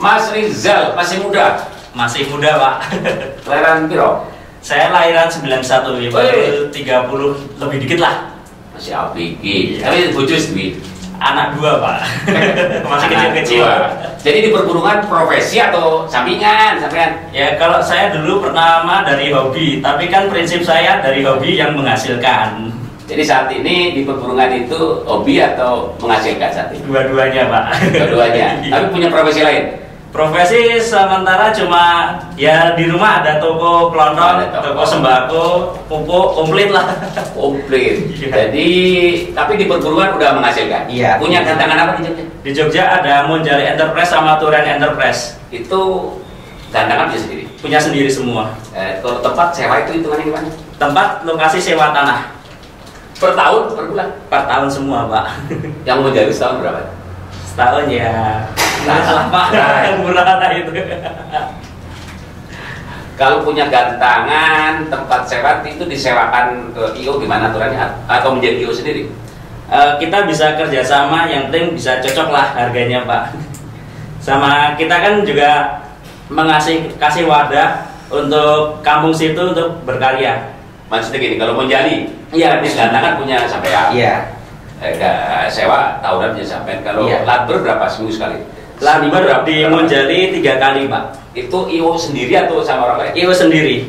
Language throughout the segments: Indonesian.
Mas Rizal masih muda. Masih muda, Pak. Kelahiran piro? Saya lahiran 91, ya, baru 30 lebih dikit lah. Masih apiki. Tapi bojo duit. Anak 2, Pak. Masih kecil-kecil. Jadi di perburungan profesi atau sampingan, sampean? Ya, kalau saya dulu pertama dari hobi, tapi kan prinsip saya dari hobi yang menghasilkan. Jadi saat ini di perburungan itu hobi atau menghasilkan saat ini? Dua-duanya, Pak. Dua-duanya. Tapi punya profesi lain? Profesi sementara cuma ya di rumah ada toko kelontong, toko sembako, pupuk, komplit lah. Komplit. Iya. Jadi tapi di perburungan udah menghasilkan. Iya. Punya gantangan apa di Jogja? Di Jogja ada Monjali Enterprise sama Turen Enterprise. Itu gantangan punya sendiri. Punya sendiri semua. Kalau tempat sewa itu hitungannya gimana? Tempat lokasi sewa tanah. Per tahun, per bulan? Per tahun semua, Pak. Yang mau jadi setahun berapa? Setahun ya. Murah, Pak. Murah itu. Kalau punya gantangan tempat sewa itu disewakan ke IO gimana aturannya atau menjadi IO sendiri? Kita bisa kerjasama, yang penting bisa cocok lah harganya, Pak. Sama kita kan juga kasih wadah untuk kampung situ untuk berkarya. Maksudnya gini, kalau mau jadi, Iya, gantangan punya sampean. Iya. Sewa tahunan punya sampean. Kalau Iya. labor berapa seminggu sekali? Labor di Monjali 3 kali, Pak. Itu IO sendiri atau sama orang lain? IO sendiri.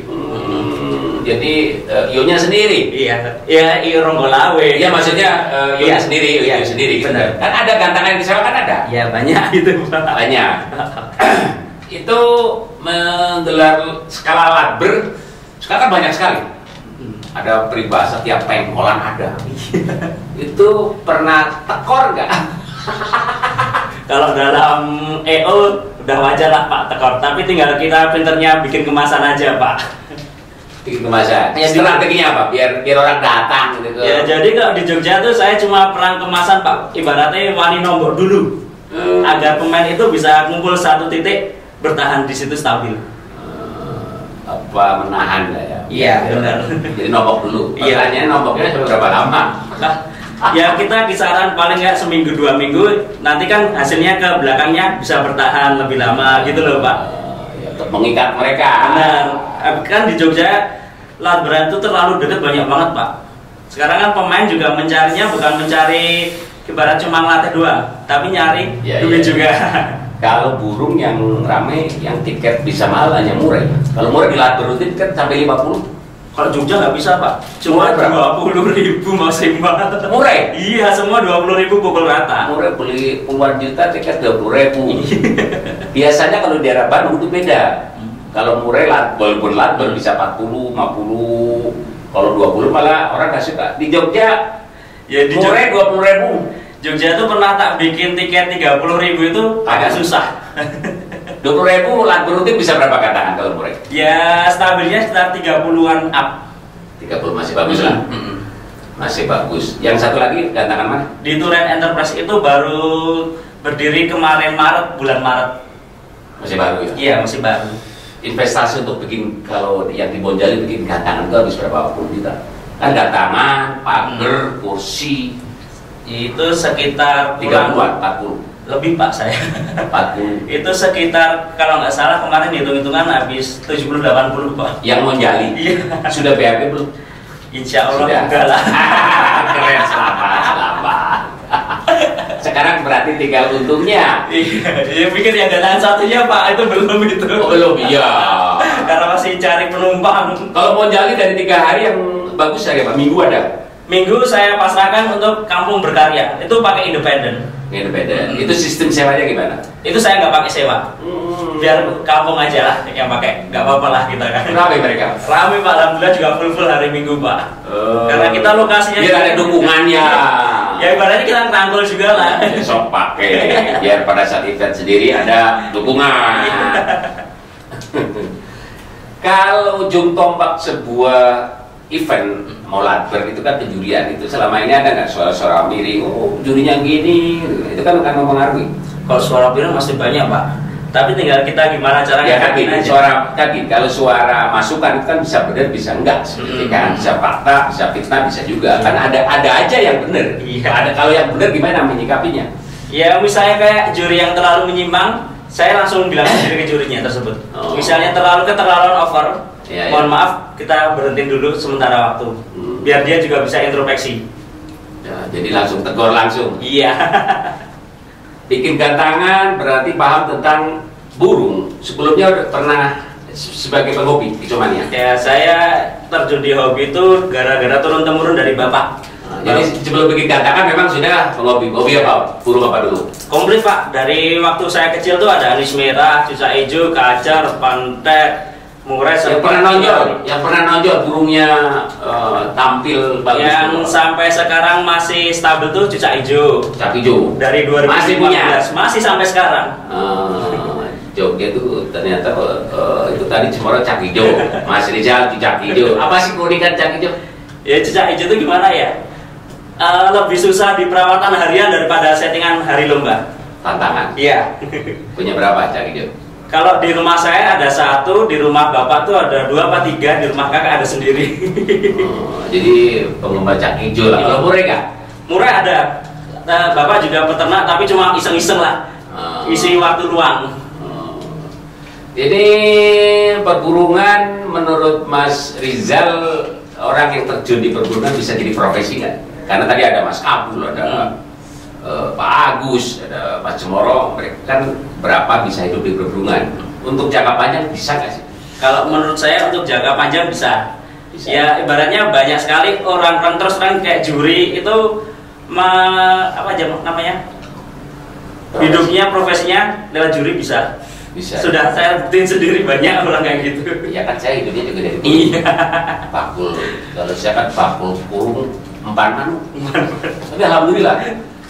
Jadi IO-nya sendiri. Iya, ya IO Ronggolawe. Iya, maksudnya IO-nya sendiri, Iya, IO sendiri. Gitu. benar. Kan ada gantangan yang disewa kan ada? Ya banyak itu, Pak. Banyak. Itu menggelar skala labor sekarang kan banyak sekali. Ada peribahasa tiap pengkolan ada. Itu pernah tekor nggak? Kalau dalam EO udah wajar lah, Pak, tekor. Tapi tinggal kita pinternya bikin kemasan aja, Pak. Bikin kemasan. Ya, strateginya apa? Biar orang datang gitu. Ya, jadi kalau di Jogja tuh saya cuma perang kemasan, Pak. Ibaratnya wani nombok dulu. Agar pemain itu bisa ngumpul satu titik, bertahan di situ stabil. Apa menahan lah ya? Iya, benar. Jadi nombok dulu. Iya. Pertanyaannya nomboknya berapa lama? Ya kita kisaran paling nggak seminggu 2 minggu, nanti kan hasilnya ke belakangnya bisa bertahan lebih lama gitu loh, Pak. Ya, untuk mengikat mereka. Benar. Kan di Jogja laboran itu terlalu dekat, banyak banget, Pak. Sekarang kan pemain juga mencarinya bukan mencari ibarat cuma ngelatih doang, tapi nyari duit juga. Kalau burung yang rame, yang tiket bisa mahal hanya murah. Kalau murah di labor rutin kan sampai 50. Kalau Jogja nggak bisa, Pak. Cuma 20.000 maksimal. Murah? Iya, semua 20.000 pukul rata. Murah beli puluhan juta tiket 20.000. Biasanya kalau di daerah Bandung itu beda. Kalau murah walaupun labor bisa 40, 50. Kalau 20 malah orang nggak suka. Di Jogja Ya di murah 20.000. Jogja tuh pernah tak bikin tiket 30.000 itu agak susah. 20.000 labor rutin bisa berapa gantangan kalau murah? Ya stabilnya sekitar 30-an up. 30 masih bagus lah. Masih bagus. Yang satu lagi gantangan mana? Di Turen Enterprise itu baru berdiri kemarin bulan Maret. Masih baru ya? Iya, masih baru. Investasi untuk bikin, kalau yang di Monjali bikin gantangan itu habis berapa puluh juta? Kan gantangan, pagar, kursi Itu sekitar 30-an, 40. Lebih, Pak, saya. 40. Itu sekitar kalau nggak salah kemarin hitung-hitungan habis 70-80, Pak. Yang Monjali? Iya. Sudah BAP belum? Insya Allah Sudah. enggak lah. Keren, selamat. Sekarang berarti tinggal untungnya. Iya, pikir yang gantangan satunya, Pak, itu belum itu. Oh, belum, iya. Karena masih cari penumpang. Kalau Monjali dari 3 hari yang bagus hari apa? Minggu ada? Minggu saya pasrahkan untuk kampung berkarya. Itu pakai independen. Independen. Itu sistem sewanya gimana? Itu saya nggak pakai sewa. Biar kampung aja lah yang pakai. Nggak apa-apa lah kita kan. Rame mereka? Rame, Pak. Alhamdulillah juga full hari Minggu, Pak. Karena kita lokasinya biar ada dukungannya. Ya ibaratnya kita ngerangkul juga lah. Sok pakai. Biar pada saat event sendiri ada dukungan. Kalau ujung tombak sebuah event mau labor itu kan penjurian itu, selama ini ada nggak suara-suara miring, oh jurinya gini, itu kan akan mempengaruhi. Kalau suara miring masih banyak, Pak, tapi tinggal kita gimana caranya. Ya tapi suara tadi, kalau suara masukan itu kan bisa benar bisa enggak, seperti kan bisa fakta, bisa fitnah, bisa juga kan ada aja yang benar. Iya. Ada, kalau yang benar gimana menyikapinya? Ya misalnya kayak juri yang terlalu menyimpang, saya langsung bilang sendiri ke jurinya tersebut. Misalnya keterlaluan over, mohon maaf kita berhenti dulu sementara waktu, biar dia juga bisa introspeksi. Ya, jadi langsung tegur langsung. Iya. Bikin gantangan berarti paham tentang burung. Sebelumnya udah pernah sebagai penghobi hicomania? Ya, saya terjun di hobi itu gara-gara turun-temurun dari bapak. Jadi sebelum bikin gantangan memang sudah penghobi. Hobi apa? Burung apa dulu? Komplit Pak. Dari waktu saya kecil tuh ada anis merah, cucak hijau, kacar, pantet, murai. Yang pernah nonjol burungnya tampil bagus. Yang sampai sekarang masih stabil tuh cucak hijau. Cucak hijau. Dari 2015 masih punya. Masih sampai sekarang. Jogja itu ternyata itu tadi Cemoro cak hijau, Mas Rizal cucak hijau. Apa sih keunikan cak hijau? Ya cucak hijau itu gimana ya? Lebih susah di perawatan harian daripada settingan hari lomba. Tantangan. Iya. Punya berapa cak hijau? Kalau di rumah saya ada 1, di rumah bapak tuh ada 2 apa 3, di rumah kakak ada sendiri. Jadi penggemar cak hijau lah. Kalau murai nggak? Murai ada. Bapak juga peternak tapi cuma iseng-iseng lah. Isi waktu luang. Jadi perburungan menurut Mas Rizal, orang yang terjun di perburungan bisa jadi profesi nggak? Karena tadi ada Mas Kabul, ada Pak Agus, ada Pak Cemoro, mereka kan berapa bisa hidup di perburungan. Untuk jangka panjang bisa nggak sih? Kalau menurut saya untuk jangka panjang bisa. Bisa. Ya ibaratnya banyak sekali orang terus terang kayak juri itu apa aja namanya? Hidupnya, profesinya lewat juri bisa. Bisa. Sudah saya buktiin sendiri banyak orang kayak gitu. Ya kan saya hidupnya juga dari Iya. bakul. Kalau saya kan bakul kurung empan. Tapi alhamdulillah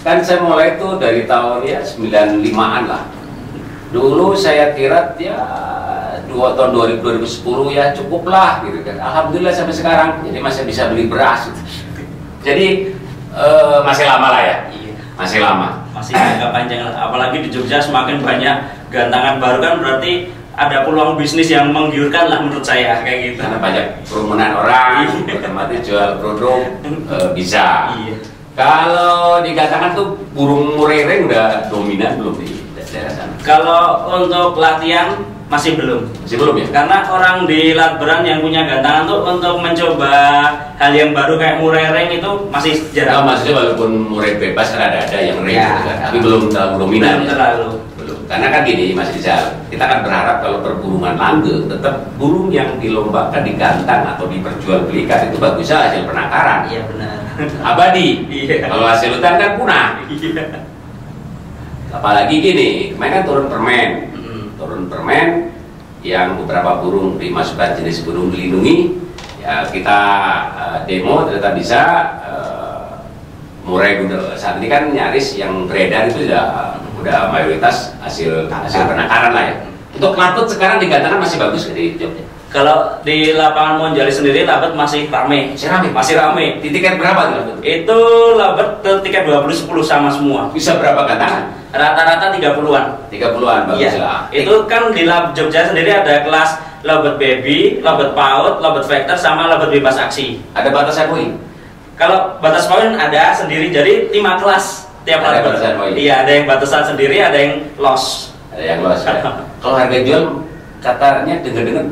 kan saya mulai itu dari tahun ya 95-an lah. Dulu saya kira ya tahun 2010 ya cukup lah gitu kan. Alhamdulillah sampai sekarang jadi masih bisa beli beras gitu. Jadi masih lama lah ya. Iya. Masih lama. Masih jangka panjang lah. Apalagi di Jogja semakin banyak gantangan baru kan berarti ada peluang bisnis yang menggiurkan lah menurut saya kayak gitu. Karena banyak kerumunan orang, otomatis jual produk bisa. Iya. Kalau dikatakan tuh burung murereng udah dominan belum di daerah sana? Kalau untuk latihan masih belum. Masih belum ya? Karena orang di Latberan yang punya gantangan tuh untuk mencoba hal yang baru kayak murereng itu masih jarang. Maksudnya walaupun murai bebas kan ada yang range Ya. gitu kan, tapi belum terlalu dominan. Belum terlalu. Belum. Karena kan gini Mas Rizal, kita kan berharap kalau perburungan langgeng tetap burung yang dilombakan digantang atau diperjualbelikan itu bagusnya hasil penangkaran. Iya benar. Abadi. Iya. Kalau hasil hutan kan punah. Iya. Apalagi gini, kemarin kan turun permen. Turun permen yang beberapa burung dimasukkan jenis burung dilindungi, ya kita demo ternyata bisa murai gundul. Saat ini kan nyaris yang beredar itu udah mayoritas hasil penangkaran lah ya. Untuk lapet sekarang digantangkan masih bagus di Jogja. Kalau di lapangan Monjali sendiri labet masih rame. Masih rame. Di tiket berapa tuh? Itu labet ke tiket 20-10 sama semua. Bisa berapa gantangan? Rata-rata 30-an. 30-an bagus Iya. lah. Itu kan di Jogja sendiri ada kelas labet baby, labet PAUD, labet vector sama labet bebas aksi. Ada batasan poin? Kalau batas poin ada sendiri, jadi 5 kelas tiap Ada labet. batasan poin? Iya, ada yang batasan sendiri, ada yang loss. Ada yang luas ya. Kalau harga jual katanya dengar-dengar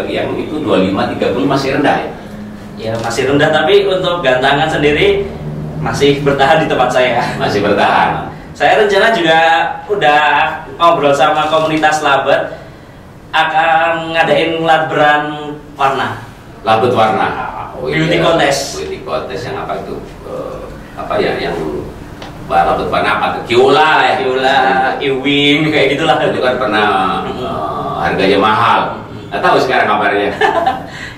yang itu 25-30 masih rendah ya? Ya masih rendah, tapi untuk gantangan sendiri masih bertahan di tempat saya. Masih bertahan. Saya rencana juga udah ngobrol sama komunitas labet akan ngadain latberan warna. Labet warna. Beauty contest. Beauty contest yang apa itu? Apa ya yang labet warna apa tuh? Kiola lah ya. Viola, Ewing, kayak gitulah. Itu kan pernah harganya mahal. Nggak tahu sekarang kabarnya.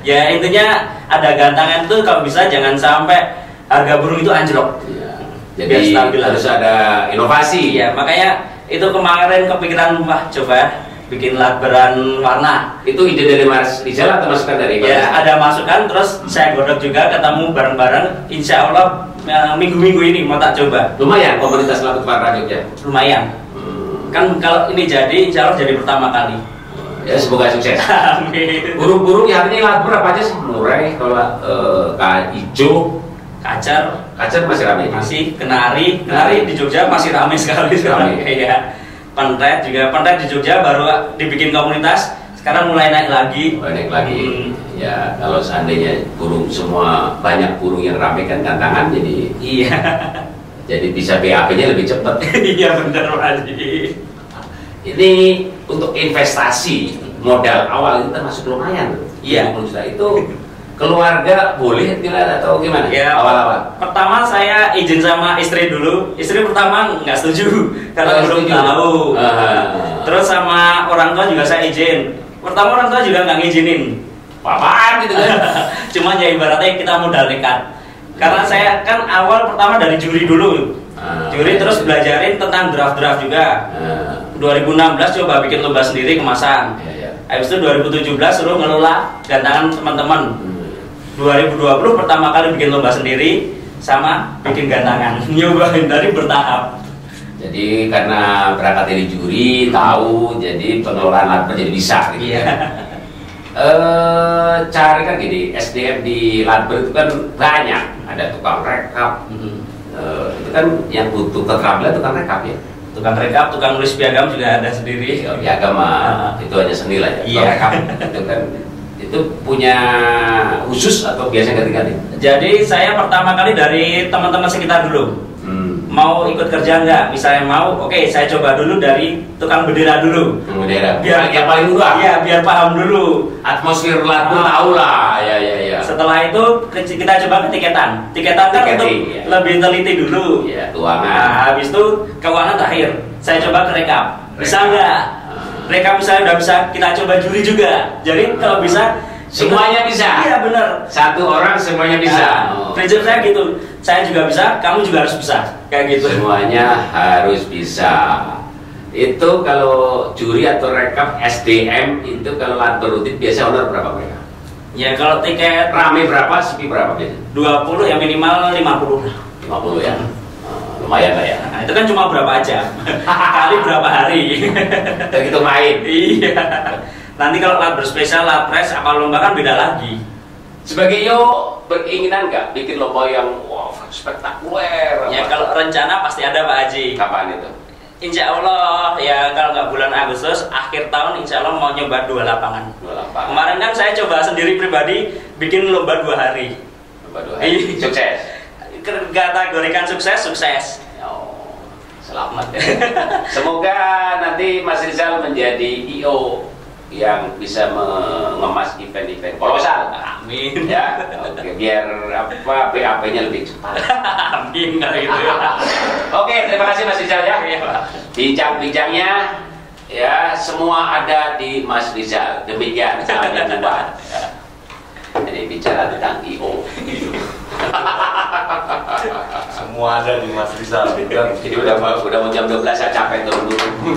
Ya intinya ada gantangan tuh kalau bisa jangan sampai harga burung itu anjlok. Ya. Biar Jadi stabil harus ada inovasi. Iya, makanya itu kemarin kepikiran wah coba bikin latberan warna. Itu ide dari Mas Rizal atau masukan dari Mas? Ya ada masukan, terus saya godok juga ketemu bareng-bareng. Insya Allah minggu-minggu ini mau tak coba. Lumayan komunitas labet warna Jogja. Lumayan. Kan kalau ini jadi, insya Allah jadi pertama kali. Ya semoga sukses. Amin. Burung-burung yang ini lagu berapa aja sih? Murai, kalau hijau, Kacar kacar masih ramai. masih, kenari di Jogja masih ramai sekali. Ramai. Iya. Pentret juga, Pentret di Jogja baru dibikin komunitas, sekarang mulai naik lagi. Naik lagi. Ya kalau seandainya burung semua banyak burung yang rame kan tantangan jadi. Iya. Jadi bisa BAP-nya lebih cepat. Iya benar Pak Haji. Ini untuk investasi modal awal itu termasuk lumayan. Iya. 50 juta itu keluarga boleh tidak atau gimana? Ya, awal-awal. Pertama saya izin sama istri dulu. Istri pertama nggak setuju karena belum tahu. Terus sama orang tua juga saya izin. Pertama orang tua juga nggak ngizinin. Apaan gitu kan? Cuma ya ibaratnya kita modal nekat. Karena saya kan awal pertama dari juri dulu. Juri terus belajarin tentang draft-draft juga. 2016 coba bikin lomba sendiri kemasan. Habis itu 2017 suruh ngelola gantangan teman-teman. 2020 pertama kali bikin lomba sendiri sama bikin gantangan. Nyobain dari bertahap. Jadi karena berangkat dari juri tahu, jadi pengelolaan Ladber jadi bisa gitu. Iya. Cari kan gini, SDM di Ladber itu kan banyak, ada tukang rekap. Itu kan yang butuh keterampilan tukang rekap ya. Tukang rekap, tukang nulis piagam juga ada sendiri. Piagam itu hanya seni lah ya. Iya. Rekap itu kan itu punya khusus atau biasa ganti-ganti? Jadi saya pertama kali dari teman-teman sekitar dulu. Mau ikut kerja nggak? Misalnya mau, oke, saya coba dulu dari tukang bendera dulu. Bendera. Biar yang paling murah. Iya, biar paham dulu. Atmosfer Ladber tahu lah. Ya. Setelah itu kita coba ke tiketan. Tiketan kan untuk lebih teliti dulu. Iya, keuangan. Nah, habis itu keuangan terakhir. Saya coba ke rekap. Bisa nggak? Rekap misalnya udah bisa, kita coba juri juga. Jadi kalau bisa semuanya bisa. Iya benar. Satu orang semuanya bisa. Prinsip saya gitu. Saya juga bisa, kamu juga harus bisa. Kayak gitu. Semuanya harus bisa. Itu kalau juri atau rekap SDM itu kalau Ladber rutin biasa honor berapa mereka? Ya kalau tiket rame berapa, sepi berapa biasa? 20 ya minimal 50. 50 ya. Lumayan lah ya. Nah, itu kan cuma berapa jam. Kali berapa hari. Dan itu main. Iya. Nanti kalau Ladber spesial, Ladpres, apa lomba kan beda lagi. Sebagai Yo beringinan nggak bikin lomba yang wow spektakuler? Ya kalau rencana pasti ada Pak Haji. Kapan itu? Insya Allah ya kalau nggak bulan Agustus akhir tahun Insya Allah mau nyoba 2 lapangan. 2 lapangan. Kemarin kan saya coba sendiri pribadi bikin lomba 2 hari. Lomba 2 hari. Sukses. Kategorikan sukses. Oh, selamat ya. Semoga nanti Mas Rizal menjadi IO yang bisa mengemas event-event kolosal. Amin. Ya, oke, biar apa BAP-nya lebih cepat. Amin kali itu. Oke, terima kasih Mas Rizal ya. Bincang-bincangnya ya semua ada di Mas Rizal. Demikian saya buat. Ini bicara tentang IO. Semua ada di Mas Rizal. Jadi udah mau jam 12 saya capek turun dulu.